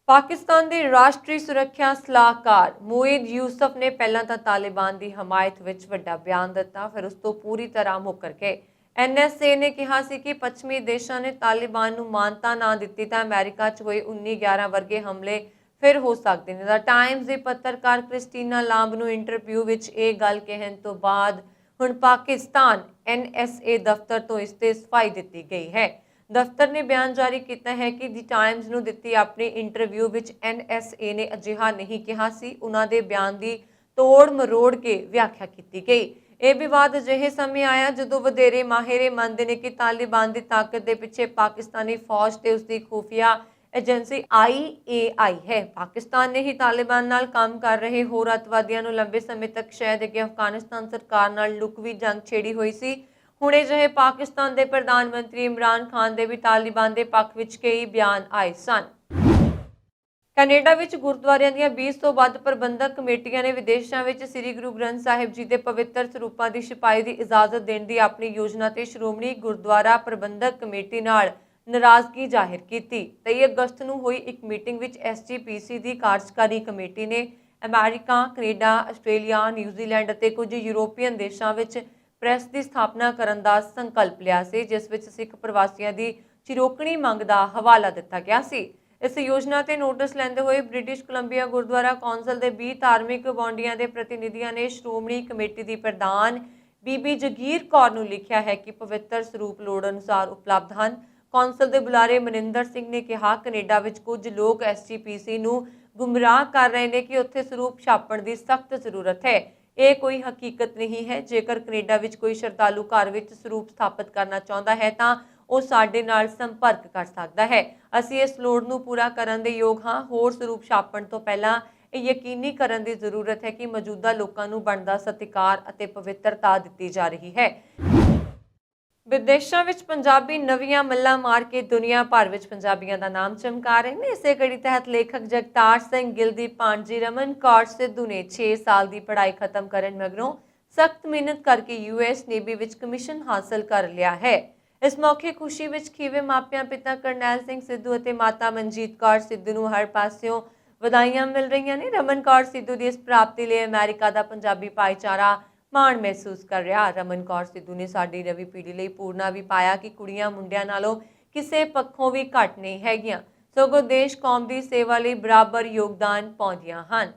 ਪਾਕਿਸਤਾਨ ਦੇ ਰਾਸ਼ਟਰੀ ਸੁਰੱਖਿਆ ਸਲਾਹਕਾਰ ਮੋਇਦ ਯੂਸਫ ਨੇ ਪਹਿਲਾਂ ਤਾਂ ਤਾਲਿਬਾਨ ਦੀ ਹਮਾਇਤ ਵਿੱਚ ਵੱਡਾ ਬਿਆਨ ਦਿੱਤਾ, ਫਿਰ ਉਸ ਤੋਂ ਪੂਰੀ ਤਰ੍ਹਾਂ ਮੁੱਕਰ ਗਏ। NSA ਨੇ ਕਿਹਾ ਸੀ ਕਿ ਪੱਛਮੀ ਦੇਸ਼ਾਂ ਨੇ ਤਾਲਿਬਾਨ ਨੂੰ ਮਾਨਤਾ ਨਾ ਦਿੱਤੀ ਤਾਂ ਅਮਰੀਕਾ 'ਚ ਹੋਏ 19/11 ਵਰਗੇ ਹਮਲੇ ਫਿਰ ਹੋ ਸਕਦੇ ਨੇ। ਦਾ ਟਾਈਮਜ਼ ਦੀ ਪੱਤਰਕਾਰ ਕ੍ਰਿਸਟੀਨਾ ਲਾਂਬ ਨੂੰ ਇੰਟਰਵਿਊ ਵਿੱਚ ਇਹ ਗੱਲ ਕਹਿਣ ਤੋਂ ਬਾਅਦ ਹੁਣ ਪਾਕਿਸਤਾਨ NSA ਦਫ਼ਤਰ ਤੋਂ ਇਸ ਤੇ ਸਫਾਈ ਦਿੱਤੀ ਗਈ ਹੈ। ਦਫ਼ਤਰ ਨੇ ਬਿਆਨ ਜਾਰੀ ਕੀਤਾ ਹੈ ਕਿ ਦੀ ਟਾਈਮਜ਼ ਨੂੰ ਦਿੱਤੀ ਆਪਣੀ ਇੰਟਰਵਿਊ ਵਿੱਚ NSA ਨੇ ਅਜਿਹਾ ਨਹੀਂ ਕਿਹਾ ਸੀ। ਉਹਨਾਂ ਦੇ ਬਿਆਨ ਦੀ ਤੋੜ ਮਰੋੜ ਕੇ ਵਿਆਖਿਆ ਕੀਤੀ ਗਈ। ਇਹ ਵਿਵਾਦ ਅਜਿਹੇ ਸਮੇਂ ਆਇਆ ਜਦੋਂ ਵਧੇਰੇ ਮਾਹਿਰ ਮੰਨਦੇ ਨੇ ਕਿ ਤਾਲਿਬਾਨ ਦੀ ਤਾਕਤ ਦੇ ਪਿੱਛੇ ਪਾਕਿਸਤਾਨੀ ਫੌਜ ਤੇ ਉਸਦੀ ਖੁਫੀਆ ਏਜੰਸੀ IAI ਹੈ। ਪਾਕਿਸਤਾਨ ਨੇ ਹੀ ਤਾਲਿਬਾਨ ਨਾਲ ਕੰਮ ਕਰ ਰਹੇ ਹੋਰ ਅੱਤਵਾਦੀਆਂ ਨੂੰ ਲੰਬੇ ਸਮੇਂ ਤੱਕ ਸ਼ਾਇਦ ਅੱਗੇ ਅਫਗਾਨਿਸਤਾਨ ਸਰਕਾਰ ਨਾਲ ਲੁਕਵੀਂ ਜੰਗ ਛੇੜੀ ਹੋਈ ਸੀ। ਹੁਣੇ ਜਿਹੇ ਪਾਕਿਸਤਾਨ ਦੇ ਪ੍ਰਧਾਨ ਮੰਤਰੀ ਇਮਰਾਨ ਖਾਨ ਦੇ ਵੀ ਤਾਲਿਬਾਨ ਦੇ ਪੱਖ ਵਿੱਚ ਕਈ ਬਿਆਨ ਆਏ ਸਨ। ਕੈਨੇਡਾ ਵਿੱਚ ਗੁਰਦੁਆਰਿਆਂ ਦੀਆਂ 20 ਤੋਂ ਵੱਧ ਪ੍ਰਬੰਧਕ ਕਮੇਟੀਆਂ ਨੇ ਵਿਦੇਸ਼ਾਂ ਵਿੱਚ ਸ੍ਰੀ ਗੁਰੂ ਗ੍ਰੰਥ ਸਾਹਿਬ ਜੀ ਦੇ ਪਵਿੱਤਰ ਸਰੂਪਾਂ ਦੀ ਛਪਾਈ ਦੀ ਇਜਾਜ਼ਤ ਦੇਣ ਦੀ ਆਪਣੀ ਯੋਜਨਾ ਤੇ ਸ਼੍ਰੋਮਣੀ ਗੁਰਦੁਆਰਾ ਪ੍ਰਬੰਧਕ ਕਮੇਟੀ ਨਾਲ ਨਾਰਾਜ਼ਗੀ ਜ਼ਾਹਿਰ ਕੀਤੀ। 23 ਅਗਸਤ ਨੂੰ ਹੋਈ ਇੱਕ ਮੀਟਿੰਗ ਵਿੱਚ SGPC ਦੀ ਕਾਰਜਕਾਰੀ ਕਮੇਟੀ ਨੇ ਅਮਰੀਕਾ, ਕੈਨੇਡਾ, ਆਸਟ੍ਰੇਲੀਆ, ਨਿਊਜ਼ੀਲੈਂਡ ਅਤੇ ਕੁਝ ਯੂਰੋਪੀਅਨ ਦੇਸ਼ਾਂ ਵਿੱਚ ਪ੍ਰੈਸ ਦੀ ਸਥਾਪਨਾ ਕਰਨ ਦਾ ਸੰਕਲਪ ਲਿਆ ਸੀ, ਜਿਸ ਵਿੱਚ ਸਿੱਖ ਪ੍ਰਵਾਸੀਆਂ ਦੀ ਚਿਰੋਕਣੀ ਮੰਗ ਦਾ ਹਵਾਲਾ ਦਿੱਤਾ ਗਿਆ ਸੀ। ਇਸ ਯੋਜਨਾ ਤੇ ਨੋਟਿਸ ਲੈਂਦੇ ਹੋਏ ਬ੍ਰਿਟਿਸ਼ ਕੋਲੰਬੀਆ ਗੁਰਦੁਆਰਾ ਕੌਂਸਲ ਦੇ 20 ਧਾਰਮਿਕ ਬੌਂਡੀਆਂ ਦੇ ਪ੍ਰਤੀਨਿਧੀਆਂ ਨੇ ਸ਼੍ਰੋਮਣੀ ਕਮੇਟੀ ਦੀ ਪ੍ਰਧਾਨ ਬੀਬੀ ਜਗੀਰ ਕੌਰ ਨੂੰ ਲਿਖਿਆ ਹੈ ਕਿ ਪਵਿੱਤਰ ਸਰੂਪ ਲੋੜ ਅਨੁਸਾਰ ਉਪਲਬਧ ਹਨ। ਕੌਂਸਲ ਦੇ ਬੁਲਾਰੇ ਮਨਿੰਦਰ ਸਿੰਘ ਨੇ ਕਿਹਾ, ਕੈਨੇਡਾ ਵਿੱਚ ਕੁਝ ਲੋਕ SGPC ਨੂੰ ਗੁੰਮਰਾਹ ਕਰ ਰਹੇ ਨੇ ਕਿ ਉੱਥੇ ਸਰੂਪ ਛਾਪਣ ਦੀ ਸਖਤ ਜ਼ਰੂਰਤ ਹੈ। ਇਹ ਕੋਈ ਹਕੀਕਤ ਨਹੀਂ ਹੈ। ਜੇਕਰ ਕੈਨੇਡਾ ਵਿੱਚ ਕੋਈ ਸ਼ਰਧਾਲੂ ਘਰ ਵਿੱਚ ਸਰੂਪ ਸਥਾਪਿਤ ਕਰਨਾ ਚਾਹੁੰਦਾ ਹੈ ਤਾਂ ਉਹ ਸਾਡੇ ਨਾਲ ਸੰਪਰਕ ਕਰ ਸਕਦਾ ਹੈ। ਅਸੀਂ ਇਸ ਲੋੜ ਨੂੰ ਪੂਰਾ ਕਰਨ ਦੇ ਯੋਗ ਹਾਂ। ਹੋਰ ਸਰੂਪ ਛਾਪਣ ਤੋਂ ਪਹਿਲਾਂ ਇਹ ਯਕੀਨੀ ਕਰਨ ਦੀ ਜ਼ਰੂਰਤ ਹੈ ਕਿ ਮੌਜੂਦਾ ਲੋਕਾਂ ਨੂੰ ਬਣਦਾ ਸਤਿਕਾਰ ਅਤੇ ਪਵਿੱਤਰਤਾ ਦਿੱਤੀ ਜਾ ਰਹੀ ਹੈ। ਵਿਦੇਸ਼ਾਂ ਵਿੱਚ ਪੰਜਾਬੀ ਨਵੀਆਂ ਮੱਲਾਂ ਮਾਰ ਕੇ ਦੁਨੀਆ ਭਰ ਵਿੱਚ ਪੰਜਾਬੀਆਂ ਦਾ ਨਾਮ ਚਮਕਾ ਰਹੇ ਨੇ। ਇਸੇ ਕੜੀ ਤਹਿਤ ਲੇਖਕ ਜਗਤਾਰ ਸਿੰਘ ਗਿੱਲ ਦੀ ਭਾਣਜੀ ਰਮਨ ਕੌਰ ਸਿੱਧੂ ਨੇ 6 ਸਾਲ ਦੀ ਪੜ੍ਹਾਈ ਖਤਮ ਕਰਨ ਮਗਰੋਂ ਸਖਤ ਮਿਹਨਤ ਕਰਕੇ US ਨੇਵੀ ਵਿੱਚ ਕਮਿਸ਼ਨ ਹਾਸਲ ਕਰ ਲਿਆ ਹੈ। ਇਸ ਮੌਕੇ ਖੁਸ਼ੀ ਵਿੱਚ ਖੀਵੇ ਮਾਪਿਆਂ ਪਿਤਾ ਕਰਨੈਲ ਸਿੰਘ ਸਿੱਧੂ ਅਤੇ ਮਾਤਾ ਮਨਜੀਤ ਕੌਰ ਸਿੱਧੂ ਨੂੰ ਹਰ ਪਾਸਿਓਂ ਵਧਾਈਆਂ ਮਿਲ ਰਹੀਆਂ ਨੇ। ਰਮਨ ਕੌਰ ਸਿੱਧੂ ਦੀ ਇਸ ਪ੍ਰਾਪਤੀ ਲਈ ਅਮਰੀਕਾ ਦਾ ਪੰਜਾਬੀ ਭਾਈਚਾਰਾ ਮਾਣ ਮਹਿਸੂਸ ਕਰ ਰਿਹਾ। ਰਮਨ ਕੌਰ ਸਿੱਧੂ ਨੇ ਸਾਡੀ ਨਵੀਂ ਪੀੜ੍ਹੀ ਲਈ ਪੂਰਨਾ ਵੀ ਪਾਇਆ ਕਿ ਕੁੜੀਆਂ ਮੁੰਡਿਆਂ ਨਾਲੋਂ ਕਿਸੇ ਪੱਖੋਂ ਵੀ ਘੱਟ ਨਹੀਂ ਹੈਗੀਆਂ, ਸਗੋਂ ਦੇਸ਼ ਕੌਮ ਦੀ ਸੇਵਾ ਲਈ ਬਰਾਬਰ ਯੋਗਦਾਨ ਪਾਉਂਦੀਆਂ ਹਨ।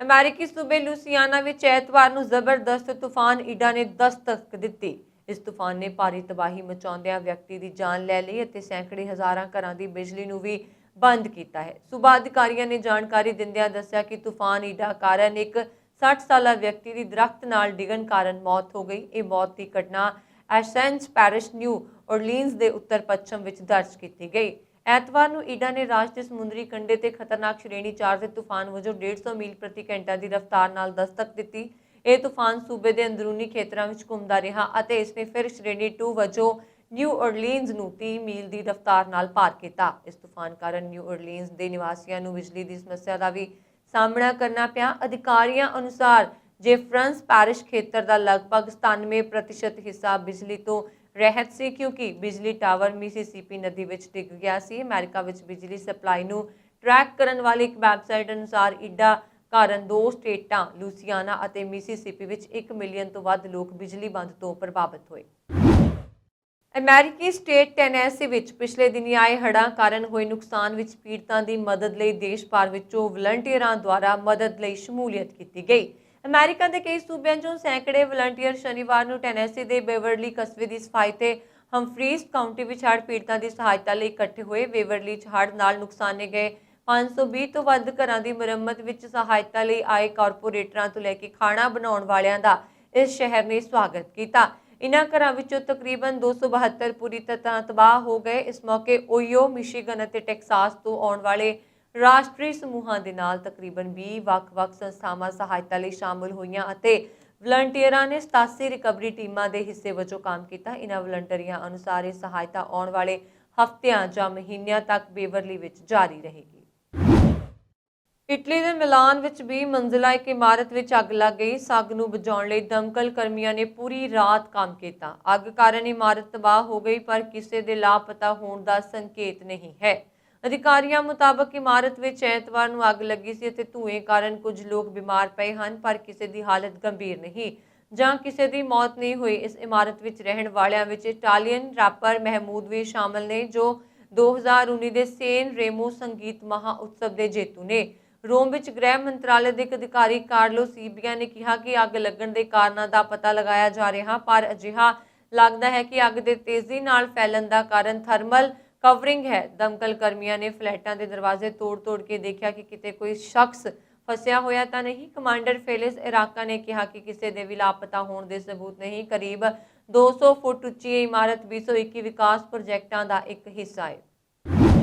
ਅਮਰੀਕੀ ਸੂਬੇ ਲੂਸੀਆਨਾ ਵਿੱਚ ਐਤਵਾਰ ਨੂੰ ਜ਼ਬਰਦਸਤ ਤੂਫਾਨ ਈਡਾ ਨੇ ਦਸਤਕ ਦਿੱਤੀ। ਇਸ ਤੂਫਾਨ ਨੇ ਭਾਰੀ ਤਬਾਹੀ ਮਚਾਉਂਦਿਆਂ ਵਿਅਕਤੀ ਦੀ ਜਾਨ ਲੈ ਲਈ ਅਤੇ ਸੈਂਕੜੇ ਹਜ਼ਾਰਾਂ ਘਰਾਂ ਦੀ ਬਿਜਲੀ ਨੂੰ ਵੀ ਬੰਦ ਕੀਤਾ ਹੈ। ਸੂਬਾ ਅਧਿਕਾਰੀਆਂ ਨੇ ਜਾਣਕਾਰੀ ਦਿੰਦਿਆਂ ਦੱਸਿਆ ਕਿ ਤੂਫਾਨ ਈਡਾ ਕਾਰਨ ਇੱਕ 60 ਸਾਲਾ ਵਿਅਕਤੀ ਦੀ ਦਰਖਤ ਨਾਲ ਡਿੱਗਣ ਕਾਰਨ ਮੌਤ ਹੋ ਗਈ। ਇਹ ਮੌਤ ਦੀ ਘਟਨਾ ਐਸੈਂਸ ਪੈਰਿਸ਼ ਨਿਊ ਔਰਲੀਨਜ਼ ਦੇ ਉੱਤਰ ਪੱਛਮ ਵਿੱਚ ਦਰਜ ਕੀਤੀ ਗਈ। ਐਤਵਾਰ ਨੂੰ ਈਡਾ ਨੇ ਰਾਜ ਦੇ ਸਮੁੰਦਰੀ ਕੰਢੇ ਤੇ ਖਤਰਨਾਕ ਸ਼੍ਰੇਣੀ 4 ਦੇ ਤੂਫਾਨ ਵਜੋਂ 150 ਮੀਲ ਪ੍ਰਤੀ ਘੰਟਾ ਦੀ ਰਫ਼ਤਾਰ ਨਾਲ ਦਸਤਕ ਦਿੱਤੀ। ਇਹ ਤੂਫਾਨ ਸੂਬੇ ਦੇ ਅੰਦਰੂਨੀ ਖੇਤਰਾਂ ਵਿੱਚ ਘੁੰਮਦਾ ਰਿਹਾ ਅਤੇ ਇਸਨੇ ਫਿਰ ਸ਼੍ਰੇਣੀ 2 ਵਜੋਂ ਨਿਊ ਔਰਲੀਨਜ਼ ਨੂੰ 30 ਮੀਲ ਦੀ ਰਫ਼ਤਾਰ ਨਾਲ ਪਾਰ ਕੀਤਾ। ਇਸ ਤੂਫਾਨ ਕਾਰਨ ਨਿਊ ਔਰਲੀਨਜ਼ ਦੇ ਨਿਵਾਸੀਆਂ ਨੂੰ ਬਿਜਲੀ ਦੀ ਸਮੱਸਿਆ ਦਾ ਵੀ ਸਾਹਮਣਾ ਕਰਨਾ ਪਿਆ। ਅਧਿਕਾਰੀਆਂ ਅਨੁਸਾਰ ਜੇਫਰੰਸ ਪੈਰਿਸ਼ ਖੇਤਰ ਦਾ ਲਗਭਗ 97% ਹਿੱਸਾ ਬਿਜਲੀ ਤੋਂ ਰਹਿਤ ਸੀ ਕਿਉਂਕਿ ਬਿਜਲੀ ਟਾਵਰ ਮਿਸੀਸਿਪੀ ਨਦੀ ਵਿੱਚ ਡਿੱਗ ਗਿਆ ਸੀ। ਅਮਰੀਕਾ ਵਿੱਚ ਬਿਜਲੀ ਸਪਲਾਈ ਨੂੰ ਟਰੈਕ ਕਰਨ ਵਾਲੀ ਇੱਕ ਵੈਬਸਾਈਟ ਅਨੁਸਾਰ ਈਡਾ ਕਾਰਨ 2 ਸਟੇਟਾਂ ਲੂਸੀਆਨਾ ਅਤੇ ਮਿਸੀਸਿਪੀ ਵਿੱਚ 1 ਮਿਲੀਅਨ ਤੋਂ ਵੱਧ ਲੋਕ ਬਿਜਲੀ ਬੰਦ ਤੋਂ ਪ੍ਰਭਾਵਿਤ ਹੋਏ। ਅਮਰੀਕੀ ਸਟੇਟ ਟੈਨੈਸੀ ਵਿੱਚ ਪਿਛਲੇ ਦਿਨੀ ਆਏ ਹੜ੍ਹਾਂ ਕਾਰਨ ਹੋਏ ਨੁਕਸਾਨ ਵਿੱਚ ਪੀੜਤਾਂ ਦੀ ਮਦਦ ਲਈ ਦੇਸ਼ ਭਰ ਵਿੱਚੋਂ ਵਲੰਟੀਅਰਾਂ ਦੁਆਰਾ ਮਦਦ ਲਈ ਸ਼ਮੂਲੀਅਤ ਕੀਤੀ ਗਈ। ਅਮਰੀਕਾ ਦੇ ਕਈ ਸੂਬਿਆਂ 'ਚੋਂ ਸੈਂਕੜੇ ਵਲੰਟੀਅਰ ਸ਼ਨੀਵਾਰ ਨੂੰ ਟੈਨੈਸੀ ਦੇ ਬੇਵਰਲੀ ਕਸਬੇ ਦੀ ਸਫਾਈ ਤੇ ਹੰਫਰੀਜ਼ ਕਾਉਂਟੀ ਵਿੱਚ ਹੜ੍ਹ ਪੀੜਤਾਂ ਦੀ ਸਹਾਇਤਾ ਲਈ ਇਕੱਠੇ ਹੋਏ। ਬੇਵਰਲੀ 'ਚ ਹੜ੍ਹ ਨਾਲ ਨੁਕਸਾਨੇ ਗਏ 520 ਤੋਂ ਵੱਧ ਘਰਾਂ ਦੀ ਮੁਰੰਮਤ ਵਿੱਚ ਸਹਾਇਤਾ ਲਈ ਆਏ ਕਾਰਪੋਰੇਟਰਾਂ ਤੋਂ ਲੈ ਕੇ ਖਾਣਾ ਬਣਾਉਣ ਵਾਲਿਆਂ ਦਾ ਇਸ ਸ਼ਹਿਰ ਨੇ ਸਵਾਗਤ ਕੀਤਾ। ਇਨ੍ਹਾਂ ਘਰਾਂ ਵਿੱਚੋਂ ਤਕਰੀਬਨ 272 ਪੂਰੀ ਤਰ੍ਹਾਂ ਤਬਾਹ ਹੋ ਗਏ। ਇਸ ਮੌਕੇ ਓਹੀਓ, ਮਿਸ਼ੀਗਨ ਅਤੇ ਟੈਕਸਾਸ ਤੋਂ ਆਉਣ ਵਾਲੇ ਰਾਸ਼ਟਰੀ ਸਮੂਹਾਂ ਦੇ ਨਾਲ ਤਕਰੀਬਨ 20 ਵੱਖ-ਵੱਖ ਸੰਸਥਾਵਾਂ ਸਹਾਇਤਾ ਲਈ ਸ਼ਾਮਲ ਹੋਈਆਂ ਅਤੇ ਵਲੰਟੀਅਰਾਂ ਨੇ 87 ਰਿਕਵਰੀ ਟੀਮਾਂ ਦੇ ਹਿੱਸੇ ਵਜੋਂ ਕੰਮ ਕੀਤਾ। ਇਨ੍ਹਾਂ ਵਲੰਟੀਅਰਾਂ ਅਨੁਸਾਰ ਇਹ ਸਹਾਇਤਾ ਆਉਣ ਵਾਲੇ ਹਫ਼ਤਿਆਂ ਜਾਂ ਮਹੀਨਿਆਂ ਤੱਕ ਬੇਵਰਲੀ ਵਿੱਚ ਜਾਰੀ ਰਹੇਗੀ। ਇਟਲੀ ਦੇ ਮਿਲਾਨ ਵਿੱਚ 20 ਮੰਜ਼ਿਲਾ ਇੱਕ ਇਮਾਰਤ ਵਿੱਚ ਅੱਗ ਲੱਗ ਗਈ। ਅੱਗ ਨੂੰ ਬੁਝਾਉਣ ਲਈ ਦਮਕਲ ਕਰਮੀਆਂ ਨੇ ਪੂਰੀ ਰਾਤ ਕੰਮ ਕੀਤਾ। ਅੱਗ ਕਾਰਨ ਇਮਾਰਤ ਤਬਾਹ ਹੋ ਗਈ ਪਰ ਕਿਸੇ ਦੇ ਲਾਪਤਾ ਹੋਣ ਦਾ ਸੰਕੇਤ ਨਹੀਂ ਹੈ। ਅਧਿਕਾਰੀਆਂ ਮੁਤਾਬਕ ਇਮਾਰਤ ਵਿੱਚ ਐਤਵਾਰ ਨੂੰ ਅੱਗ ਲੱਗੀ ਸੀ ਅਤੇ ਧੂਏ ਕਾਰਨ ਕੁਝ ਲੋਕ ਬਿਮਾਰ ਪਏ ਹਨ, ਪਰ ਕਿਸੇ ਦੀ ਹਾਲਤ ਗੰਭੀਰ ਨਹੀਂ ਜਾਂ ਕਿਸੇ ਦੀ ਮੌਤ ਨਹੀਂ ਹੋਈ। ਇਸ ਇਮਾਰਤ ਵਿੱਚ ਰਹਿਣ ਵਾਲਿਆਂ ਵਿੱਚ ਇਟਾਲੀਅਨ ਰੈਪਰ ਮਹਿਮੂਦ ਵੀ ਸ਼ਾਮਲ ਨੇ, ਜੋ 2019 ਦੇ ਸੇਨ ਰੇਮੋ ਸੰਗੀਤ ਮਹਾ ਉਤਸਵ ਦੇ ਜੇਤੂ ਨੇ। ਰੋਮ ਵਿੱਚ ਗ੍ਰਹਿ ਮੰਤਰਾਲੇ ਦੇ ਇੱਕ ਅਧਿਕਾਰੀ ਕਾਰਲੋ ਸੀਬੀਆ ਨੇ ਕਿਹਾ ਕਿ ਅੱਗ ਲੱਗਣ ਦੇ ਕਾਰਨਾਂ ਦਾ ਪਤਾ ਲਗਾਇਆ ਜਾ ਰਿਹਾ, ਪਰ ਅਜਿਹਾ ਲੱਗਦਾ ਹੈ ਕਿ ਅੱਗ ਦੇ ਤੇਜ਼ੀ ਨਾਲ ਫੈਲਣ ਦਾ ਕਾਰਨ ਥਰਮਲ ਕਵਰਿੰਗ ਹੈ। ਦਮਕਲ ਕਰਮੀਆਂ ਨੇ ਫਲੈਟਾਂ ਦੇ ਦਰਵਾਜ਼ੇ ਤੋੜ-ਤੋੜ ਕੇ ਦੇਖਿਆ ਕਿ ਕਿਤੇ ਕੋਈ ਸ਼ਖਸ ਫਸਿਆ ਹੋਇਆ ਤਾਂ ਨਹੀਂ। ਕਮਾਂਡਰ ਫੇਲਿਸ ਇਰਾਕਾ ਨੇ ਕਿਹਾ ਕਿ ਕਿਸੇ ਦੇ ਵੀ ਲਾਪਤਾ ਹੋਣ ਦੇ ਸਬੂਤ ਨਹੀਂ। ਕਰੀਬ 200 ਫੁੱਟ ਉੱਚੀ ਇਹ ਇਮਾਰਤ 2021 ਵਿਕਾਸ ਪ੍ਰੋਜੈਕਟਾਂ ਦਾ ਇੱਕ ਹਿੱਸਾ ਹੈ।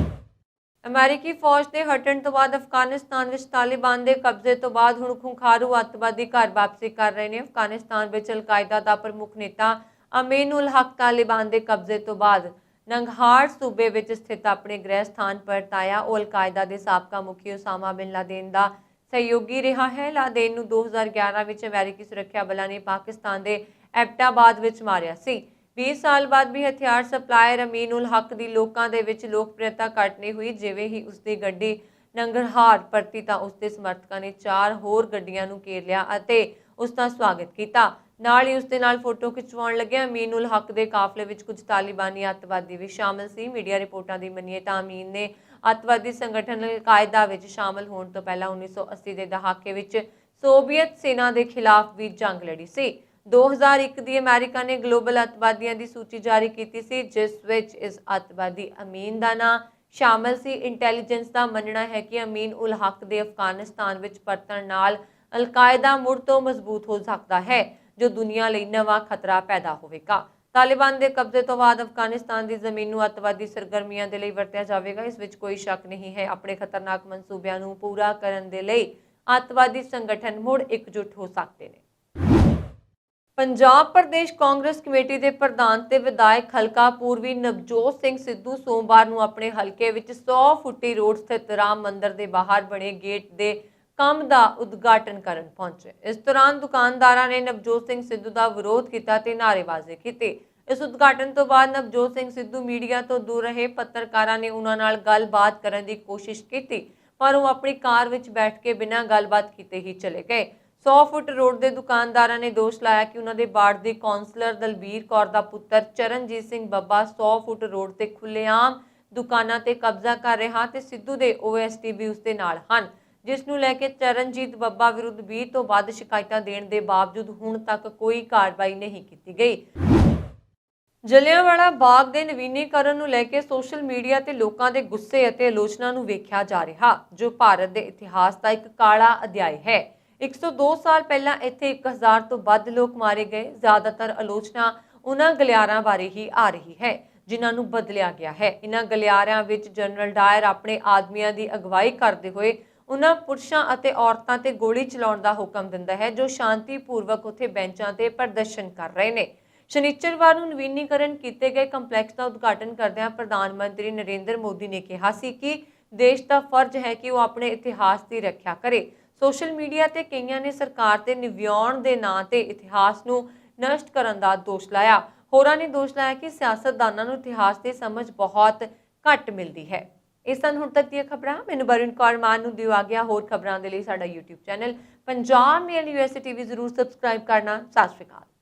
ਅਮਰੀਕੀ ਫੌਜ ਦੇ ਹਟਣ ਤੋਂ ਬਾਅਦ ਅਫਗਾਨਿਸਤਾਨ ਵਿੱਚ ਤਾਲਿਬਾਨ ਦੇ ਕਬਜ਼ੇ ਤੋਂ ਬਾਅਦ ਹੁਣ ਖੁੰਖਾਰੂ ਅੱਤਵਾਦੀ ਘਰ ਵਾਪਸੀ ਕਰ ਰਹੇ ਨੇ। ਅਫਗਾਨਿਸਤਾਨ ਵਿੱਚ ਅਲ-ਕਾਇਦਾ ਦਾ ਪ੍ਰਮੁੱਖ ਨੇਤਾ ਅਮੀਨ ਉਲ ਹਕ ਤਾਲਿਬਾਨ ਦੇ ਕਬਜ਼ੇ ਤੋਂ ਬਾਅਦ ਨੰਗਹਾਰ ਸੂਬੇ ਵਿੱਚ ਸਥਿਤ ਆਪਣੇ ਗ੍ਰਹਿ ਸਥਾਨ ਪਰਤ ਆਇਆ। ਉਹ ਅਲ-ਕਾਇਦਾ ਦੇ ਸਾਬਕਾ ਮੁਖੀ ਉਸਾਮਾ ਬਿਨ ਲਾਦੇਨ ਦਾ ਸਹਿਯੋਗੀ ਰਿਹਾ ਹੈ। ਲਾਦੇਨ ਨੂੰ 2011 ਵਿੱਚ ਅਮਰੀਕੀ ਸੁਰੱਖਿਆ ਬਲਾਂ ਨੇ ਪਾਕਿਸਤਾਨ ਦੇ ਐਬਟਾਬਾਦ ਵਿੱਚ ਮਾਰਿਆ ਸੀ। 20 ਸਾਲ ਬਾਅਦ ਵੀ ਹਥਿਆਰ ਸਪਲਾਇਰ ਅਮੀਨ ਉਲ ਹਕ ਦੀ ਲੋਕਾਂ ਦੇ ਵਿੱਚ ਲੋਕਪ੍ਰਿਯਤਾ ਘੱਟ ਨਹੀਂ ਹੋਈ। ਜਿਵੇਂ ਹੀ ਉਸਦੀ ਗੱਡੀ ਨੰਗਰਹਾਰ ਪਰਤੀ ਤਾਂ ਉਸਦੇ ਸਮਰਥਕਾਂ ਨੇ 4 ਹੋਰ ਗੱਡੀਆਂ ਨੂੰ ਘੇਰ ਲਿਆ ਅਤੇ ਉਸ ਦਾ ਸਵਾਗਤ ਕੀਤਾ। ਨਾਲ ਹੀ ਉਸਦੇ ਨਾਲ ਫੋਟੋ ਖਿਚਵਾਉਣ ਲੱਗੇ। ਅਮੀਨ ਉਲ ਹਕ ਦੇ ਕਾਫਲੇ ਵਿੱਚ ਕੁਝ ਤਾਲਿਬਾਨੀ ਅੱਤਵਾਦੀ ਵੀ ਸ਼ਾਮਲ ਸੀ। ਮੀਡੀਆ ਰਿਪੋਰਟਾਂ ਦੀ ਮੰਨੀਏ ਤਾਂ ਅਮੀਨ ਨੇ ਅੱਤਵਾਦੀ ਸੰਗਠਨ ਅਲ-ਕਾਇਦਾ ਵਿੱਚ ਸ਼ਾਮਲ ਹੋਣ ਤੋਂ ਪਹਿਲਾਂ 1980 ਦੇ ਦਹਾਕੇ ਵਿੱਚ ਸੋਵੀਅਤ ਸੈਨਾ ਦੇ ਖਿਲਾਫ ਵੀ ਜੰਗ ਲੜੀ ਸੀ। 2001 ਦੀ ਅਮਰੀਕਾ ਨੇ ਗਲੋਬਲ ਅੱਤਵਾਦੀਆਂ ਦੀ ਸੂਚੀ ਜਾਰੀ ਕੀਤੀ ਸੀ, ਜਿਸ ਵਿੱਚ ਇਸ ਅੱਤਵਾਦੀ ਅਮੀਨ ਦਾ ਨਾਂ ਸ਼ਾਮਲ ਸੀ। ਇੰਟੈਲੀਜੈਂਸ ਦਾ ਮੰਨਣਾ ਹੈ ਕਿ ਅਮੀਨ ਉਲ ਹਕ ਦੇ ਅਫਗਾਨਿਸਤਾਨ ਵਿੱਚ ਪਰਤਣ ਨਾਲ ਅਲ-ਕਾਇਦਾ ਮੁੜ ਤੋਂ ਮਜ਼ਬੂਤ ਹੋ ਸਕਦਾ ਹੈ, ਜੋ ਦੁਨੀਆ ਲਈ ਨਵਾਂ ਖਤਰਾ ਪੈਦਾ ਹੋਵੇਗਾ। ਤਾਲਿਬਾਨ ਦੇ ਕਬਜ਼ੇ ਤੋਂ ਬਾਅਦ ਅਫਗਾਨਿਸਤਾਨ ਦੀ ਜ਼ਮੀਨ ਨੂੰ ਅੱਤਵਾਦੀ ਸਰਗਰਮੀਆਂ ਦੇ ਲਈ ਵਰਤਿਆ ਜਾਵੇਗਾ। ਇਸ ਵਿੱਚ ਕੋਈ ਸ਼ੱਕ ਨਹੀਂ ਹੈ। ਆਪਣੇ ਖਤਰਨਾਕ ਮਨਸੂਬਿਆਂ ਨੂੰ ਪੂਰਾ ਕਰਨ ਦੇ ਲਈ ਅੱਤਵਾਦੀ ਸੰਗਠਨ ਮੁੜ ਇਕਜੁੱਟ ਹੋ ਸਕਦੇ ਨੇ। ਪੰਜਾਬ ਪ੍ਰਦੇਸ਼ ਕਾਂਗਰਸ ਕਮੇਟੀ ਦੇ ਪ੍ਰਧਾਨ ਤੇ ਵਿਧਾਇਕ ਹਲਕਾ ਪੂਰਬੀ ਨਵਜੋਤ ਸਿੰਘ ਸਿੱਧੂ ਸੋਮਵਾਰ ਨੂੰ ਆਪਣੇ ਹਲਕੇ ਵਿੱਚ 100 ਫੁੱਟੀ ਰੋਡ ਸਥਿਤ ਰਾਮ ਮੰਦਿਰ ਦੇ ਬਾਹਰ ਬਣੇ ਗੇਟ ਦੇ ਕੰਮ ਦਾ ਉਦਘਾਟਨ ਕਰਨ ਪਹੁੰਚੇ। ਇਸ ਦੌਰਾਨ ਦੁਕਾਨਦਾਰਾਂ ਨੇ ਨਵਜੋਤ ਸਿੰਘ ਸਿੱਧੂ ਦਾ ਵਿਰੋਧ ਕੀਤਾ ਤੇ ਨਾਅਰੇਬਾਜ਼ੀ ਕੀਤੀ। ਇਸ ਉਦਘਾਟਨ ਤੋਂ ਬਾਅਦ ਨਵਜੋਤ ਸਿੰਘ ਸਿੱਧੂ ਮੀਡੀਆ ਤੋਂ ਦੂਰ ਰਹੇ। ਪੱਤਰਕਾਰਾਂ ਨੇ ਉਹਨਾਂ ਨਾਲ ਗੱਲਬਾਤ ਕਰਨ ਦੀ ਕੋਸ਼ਿਸ਼ ਕੀਤੀ, ਪਰ ਉਹ ਆਪਣੀ ਕਾਰ ਵਿੱਚ ਬੈਠ ਕੇ ਬਿਨਾਂ ਗੱਲਬਾਤ ਕੀਤੇ ਹੀ ਚਲੇ ਗਏ। 100 ਫੁੱਟ ਰੋਡ ਦੇ ਦੁਕਾਨਦਾਰਾਂ ਨੇ ਦੋਸ਼ ਲਾਇਆ ਕਿ ਉਹਨਾਂ ਦੇ ਵਾਰਡ ਦੀ ਕੌਂਸਲਰ ਦਲਬੀਰ ਕੌਰ ਦਾ ਪੁੱਤਰ ਚਰਨਜੀਤ ਸਿੰਘ ਬੱਬਾ 100 ਫੁੱਟ ਰੋਡ ਤੇ ਖੁੱਲ੍ਹੇਆਮ ਦੁਕਾਨਾਂ ਤੇ ਕਬਜ਼ਾ ਕਰ ਰਿਹਾ ਤੇ ਸਿੱਧੂ ਦੇ OSD ਵੀ ਉਸ ਦੇ ਨਾਲ ਹਨ, ਜਿਸ ਨੂੰ ਲੈ ਕੇ ਚਰਨਜੀਤ ਬੱਬਾ ਵਿਰੁੱਧ 20 ਤੋਂ ਵੱਧ ਸ਼ਿਕਾਇਤਾਂ ਦੇਣ ਦੇ ਬਾਵਜੂਦ ਹੁਣ ਤੱਕ ਕੋਈ ਕਾਰਵਾਈ ਨਹੀਂ ਕੀਤੀ ਗਈ। ਜਲਿਆਂਵਾਲਾ ਬਾਗ ਦੇ ਨਵੀਨੀਕਰਨ ਨੂੰ ਲੈ ਕੇ ਸੋਸ਼ਲ ਮੀਡੀਆ ਤੇ ਲੋਕਾਂ ਦੇ ਗੁੱਸੇ ਅਤੇ ਆਲੋਚਨਾ ਨੂੰ ਵੇਖਿਆ ਜਾ ਰਿਹਾ, ਜੋ ਭਾਰਤ ਦੇ ਇਤਿਹਾਸ ਦਾ ਇੱਕ ਕਾਲਾ ਅਧਿਆਇ ਹੈ। 102 ਸਾਲ ਪਹਿਲਾਂ ਇੱਥੇ 1000 ਤੋਂ ਵੱਧ ਲੋਕ ਮਾਰੇ ਗਏ। ਜ਼ਿਆਦਾਤਰ ਆਲੋਚਨਾ ਉਹਨਾਂ ਗਲਿਆਰਾਂ ਬਾਰੇ ਹੀ ਆ ਰਹੀ ਹੈ ਜਿਨ੍ਹਾਂ ਨੂੰ ਬਦਲਿਆ ਗਿਆ ਹੈ। ਇਹਨਾਂ ਗਲਿਆਰਿਆਂ ਵਿੱਚ ਜਨਰਲ ਡਾਇਰ ਆਪਣੇ ਆਦਮੀਆਂ ਦੀ ਅਗਵਾਈ ਕਰਦੇ ਹੋਏ ਉਹਨਾਂ ਪੁਰਸ਼ਾਂ ਅਤੇ ਔਰਤਾਂ ਤੇ ਗੋਲੀ ਚਲਾਉਣ ਦਾ ਹੁਕਮ ਦਿੰਦਾ ਹੈ ਜੋ ਸ਼ਾਂਤੀਪੂਰਵਕ ਉੱਥੇ ਬੈਂਚਾਂ ਤੇ ਪ੍ਰਦਰਸ਼ਨ ਕਰ ਰਹੇ ਨੇ। ਸ਼ਨੀਚਰਵਾਰ ਨੂੰ ਨਵੀਨੀਕਰਨ ਕੀਤੇ ਗਏ ਕੰਪਲੈਕਸ ਦਾ ਉਦਘਾਟਨ ਕਰਦਿਆਂ ਪ੍ਰਧਾਨ ਮੰਤਰੀ ਨਰਿੰਦਰ ਮੋਦੀ ਨੇ ਕਿਹਾ ਸੀ ਕਿ ਦੇਸ਼ ਦਾ ਫਰਜ਼ ਹੈ ਕਿ ਉਹ ਆਪਣੇ ਇਤਿਹਾਸ ਦੀ ਰੱਖਿਆ ਕਰੇ। ਸੋਸ਼ਲ ਮੀਡੀਆ ਤੇ ਕਈਆਂ ਨੇ ਸਰਕਾਰ ਤੇ ਨਿਵਿਆਉਣ ਦੇ ਨਾਂ ਤੇ ਇਤਿਹਾਸ ਨੂੰ ਨਸ਼ਟ ਕਰਨ ਦਾ ਦੋਸ਼ ਲਾਇਆ। ਹੋਰਾਂ ਨੇ ਦੋਸ਼ ਲਾਇਆ ਕਿ ਸਿਆਸਤਦਾਨਾਂ ਨੂੰ ਇਤਿਹਾਸ ਦੀ ਸਮਝ ਬਹੁਤ ਘੱਟ ਮਿਲਦੀ ਹੈ। ਇਸ ਸਨ ਹੁਣ ਤੱਕ ਦੀਆਂ ਖਬਰਾਂ। ਮੈਨੂੰ ਬਰੁਣ ਕੌਰ ਮਾਨ ਨੂੰ ਦਿਓ ਆ ਗਿਆ। ਹੋਰ ਖਬਰਾਂ ਦੇ ਲਈ ਸਾਡਾ YouTube ਚੈਨਲ ਪੰਜਾਬ ਮੇਲ USA TV ਜ਼ਰੂਰ ਸਬਸਕ੍ਰਾਈਬ ਕਰਨਾ। ਸਤਿ ਸ਼੍ਰੀ ਅਕਾਲ।